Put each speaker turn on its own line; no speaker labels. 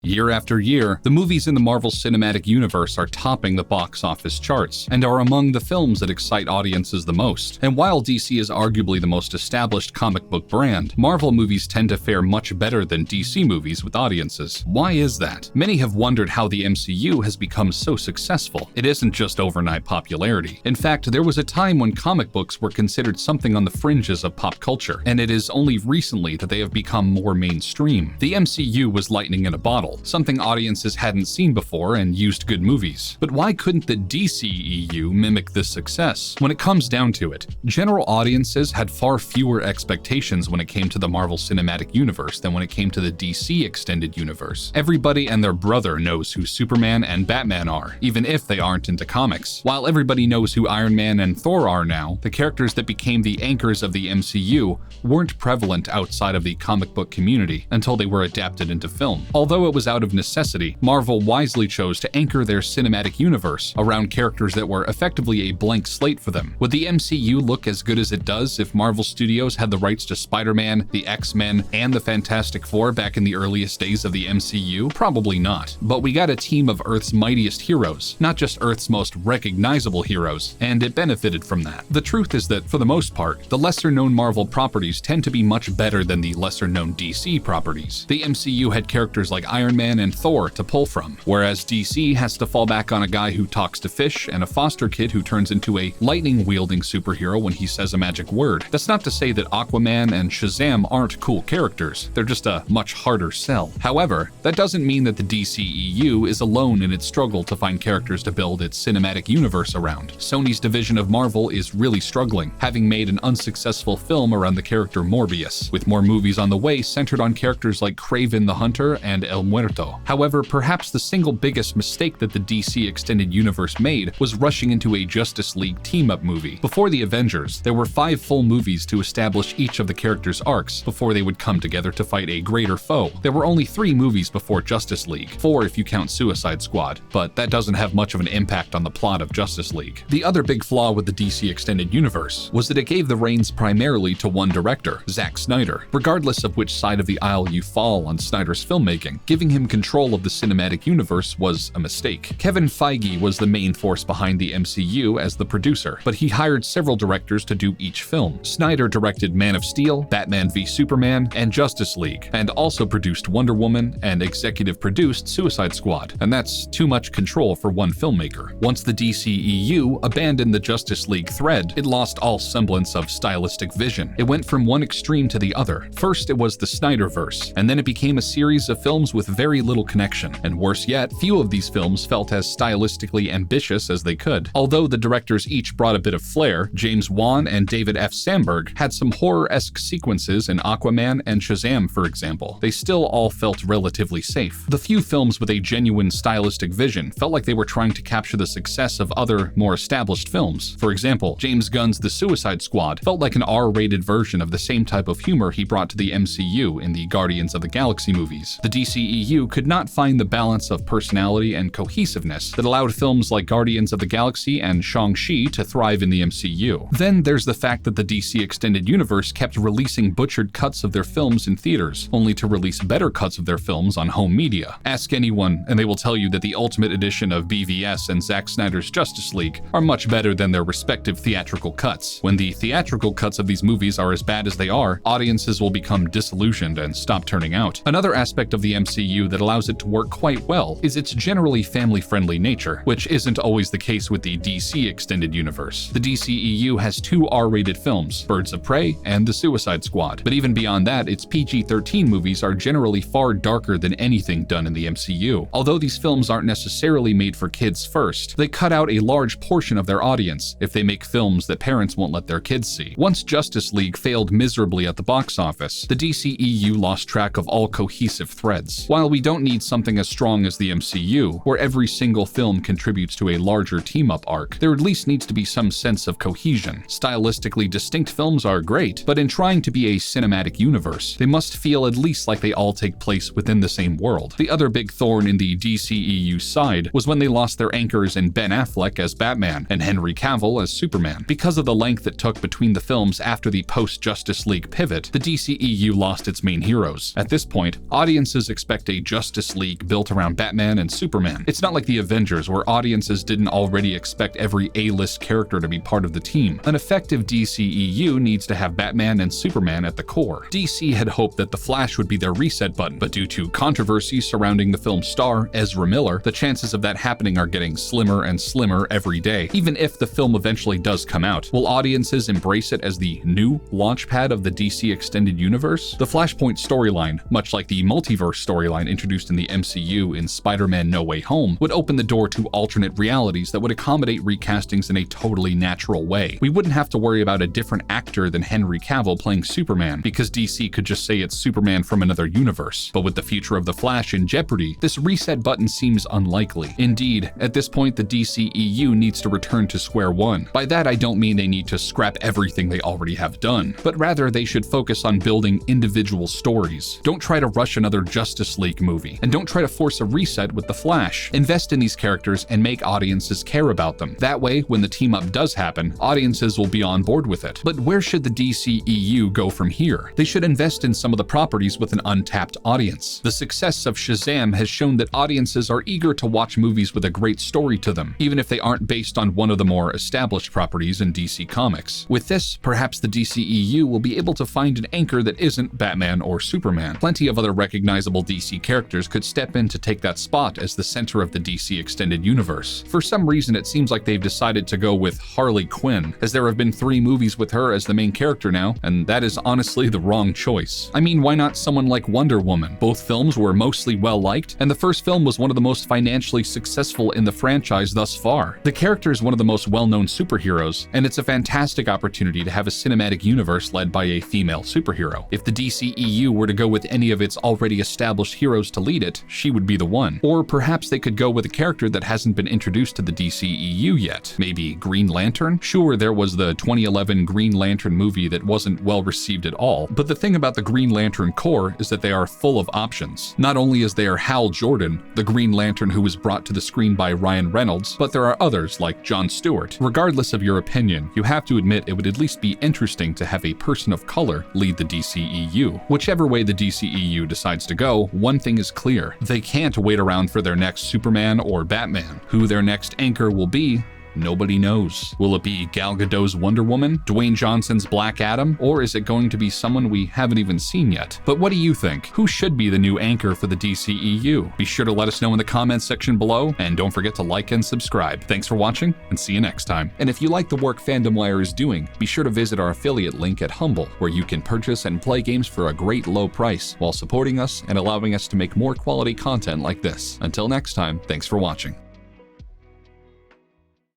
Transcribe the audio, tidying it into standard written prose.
Year after year, the movies in the Marvel Cinematic Universe are topping the box office charts and are among the films that excite audiences the most. And while DC is arguably the most established comic book brand, Marvel movies tend to fare much better than DC movies with audiences. Why is that? Many have wondered how the MCU has become so successful. It isn't just overnight popularity. In fact, there was a time when comic books were considered something on the fringes of pop culture, and it is only recently that they have become more mainstream. The MCU was lightning in a bottle, something audiences hadn't seen before and used good movies. But why couldn't the DCEU mimic this success? When it comes down to it, general audiences had far fewer expectations when it came to the Marvel Cinematic Universe than when it came to the DC Extended Universe. Everybody and their brother knows who Superman and Batman are, even if they aren't into comics. While everybody knows who Iron Man and Thor are now, the characters that became the anchors of the MCU weren't prevalent outside of the comic book community until they were adapted into film. Although it was out of necessity, Marvel wisely chose to anchor their cinematic universe around characters that were effectively a blank slate for them. Would the MCU look as good as it does if Marvel Studios had the rights to Spider-Man, the X-Men, and the Fantastic Four back in the earliest days of the MCU? Probably not. But we got a team of Earth's mightiest heroes, not just Earth's most recognizable heroes, and it benefited from that. The truth is that, for the most part, the lesser-known Marvel properties tend to be much better than the lesser-known DC properties. The MCU had characters like Iron Man and Thor to pull from, whereas DC has to fall back on a guy who talks to fish and a foster kid who turns into a lightning-wielding superhero when he says a magic word. That's not to say that Aquaman and Shazam aren't cool characters, they're just a much harder sell. However, that doesn't mean that the DCEU is alone in its struggle to find characters to build its cinematic universe around. Sony's division of Marvel is really struggling, having made an unsuccessful film around the character Morbius, with more movies on the way centered on characters like Kraven the Hunter and El Muerto. However, perhaps the single biggest mistake that the DC Extended Universe made was rushing into a Justice League team-up movie. Before the Avengers, there were 5 full movies to establish each of the characters' arcs before they would come together to fight a greater foe. There were only 3 movies before Justice League, 4 if you count Suicide Squad, but that doesn't have much of an impact on the plot of Justice League. The other big flaw with the DC Extended Universe was that it gave the reins primarily to one director, Zack Snyder. Regardless of which side of the aisle you fall on Snyder's filmmaking, giving him control of the cinematic universe was a mistake. Kevin Feige was the main force behind the MCU as the producer, but he hired several directors to do each film. Snyder directed Man of Steel, Batman v Superman, and Justice League, and also produced Wonder Woman and executive produced Suicide Squad, and that's too much control for one filmmaker. Once the DCEU abandoned the Justice League thread, it lost all semblance of stylistic vision. It went from one extreme to the other. First, it was the Snyderverse, and then it became a series of films with very little connection, and worse yet, few of these films felt as stylistically ambitious as they could. Although the directors each brought a bit of flair, James Wan and David F. Sandberg had some horror-esque sequences in Aquaman and Shazam, for example. They still all felt relatively safe. The few films with a genuine stylistic vision felt like they were trying to capture the success of other, more established films. For example, James Gunn's The Suicide Squad felt like an R-rated version of the same type of humor he brought to the MCU in the Guardians of the Galaxy movies. The DCEU could not find the balance of personality and cohesiveness that allowed films like Guardians of the Galaxy and Shang-Chi to thrive in the MCU. Then there's the fact that the DC Extended Universe kept releasing butchered cuts of their films in theaters, only to release better cuts of their films on home media. Ask anyone, and they will tell you that the Ultimate Edition of BVS and Zack Snyder's Justice League are much better than their respective theatrical cuts. When the theatrical cuts of these movies are as bad as they are, audiences will become disillusioned and stop turning out. Another aspect of the MCU that allows it to work quite well is its generally family-friendly nature, which isn't always the case with the DC Extended Universe. The DCEU has 2 R-rated films, Birds of Prey and The Suicide Squad, but even beyond that, its PG-13 movies are generally far darker than anything done in the MCU. Although these films aren't necessarily made for kids first, they cut out a large portion of their audience if they make films that parents won't let their kids see. Once Justice League failed miserably at the box office, the DCEU lost track of all cohesive threads. While we don't need something as strong as the MCU, where every single film contributes to a larger team-up arc, there at least needs to be some sense of cohesion. Stylistically distinct films are great, but in trying to be a cinematic universe, they must feel at least like they all take place within the same world. The other big thorn in the DCEU side was when they lost their anchors in Ben Affleck as Batman and Henry Cavill as Superman. Because of the length it took between the films after the post-Justice League pivot, the DCEU lost its main heroes. At this point, audiences expect a Justice League built around Batman and Superman. It's not like the Avengers, where audiences didn't already expect every A-list character to be part of the team. An effective DCEU needs to have Batman and Superman at the core. DC had hoped that The Flash would be their reset button, but due to controversy surrounding the film's star, Ezra Miller, the chances of that happening are getting slimmer and slimmer every day. Even if the film eventually does come out, will audiences embrace it as the new launchpad of the DC Extended Universe? The Flashpoint storyline, much like the multiverse storyline introduced in the MCU in Spider-Man No Way Home, would open the door to alternate realities that would accommodate recastings in a totally natural way. We wouldn't have to worry about a different actor than Henry Cavill playing Superman, because DC could just say it's Superman from another universe. But with the future of The Flash in jeopardy, this reset button seems unlikely. Indeed, at this point, the DCEU needs to return to square one. By that, I don't mean they need to scrap everything they already have done, but rather they should focus on building individual stories. Don't try to rush another Justice League movie, and don't try to force a reset with The Flash. Invest in these characters and make audiences care about them. That way, when the team-up does happen, audiences will be on board with it. But where should the DCEU go from here? They should invest in some of the properties with an untapped audience. The success of Shazam has shown that audiences are eager to watch movies with a great story to them, even if they aren't based on one of the more established properties in DC Comics. With this, perhaps the DCEU will be able to find an anchor that isn't Batman or Superman. Plenty of other recognizable DC characters could step in to take that spot as the center of the DC Extended Universe. For some reason, it seems like they've decided to go with Harley Quinn, as there have been 3 movies with her as the main character now, and that is honestly the wrong choice. I mean, why not someone like Wonder Woman? Both films were mostly well-liked, and the first film was one of the most financially successful in the franchise thus far. The character is one of the most well-known superheroes, and it's a fantastic opportunity to have a cinematic universe led by a female superhero. If the DCEU were to go with any of its already established heroes to lead it, she would be the one. Or perhaps they could go with a character that hasn't been introduced to the DCEU yet. Maybe Green Lantern? Sure, there was the 2011 Green Lantern movie that wasn't well received at all, but the thing about the Green Lantern Corps is that they are full of options. Not only is there Hal Jordan, the Green Lantern who was brought to the screen by Ryan Reynolds, but there are others like Jon Stewart. Regardless of your opinion, you have to admit it would at least be interesting to have a person of color lead the DCEU. Whichever way the DCEU decides to go, one thing is clear: they can't wait around for their next Superman or Batman. Who their next anchor will be, nobody knows. Will it be Gal Gadot's Wonder Woman, Dwayne Johnson's Black Adam, or is it going to be someone we haven't even seen yet? But what do you think? Who should be the new anchor for the DCEU? Be sure to let us know in the comments section below, and don't forget to like and subscribe. Thanks for watching, and see you next time. And if you like the work FandomWire is doing, be sure to visit our affiliate link at Humble, where you can purchase and play games for a great low price, while supporting us and allowing us to make more quality content like this. Until next time, thanks for watching.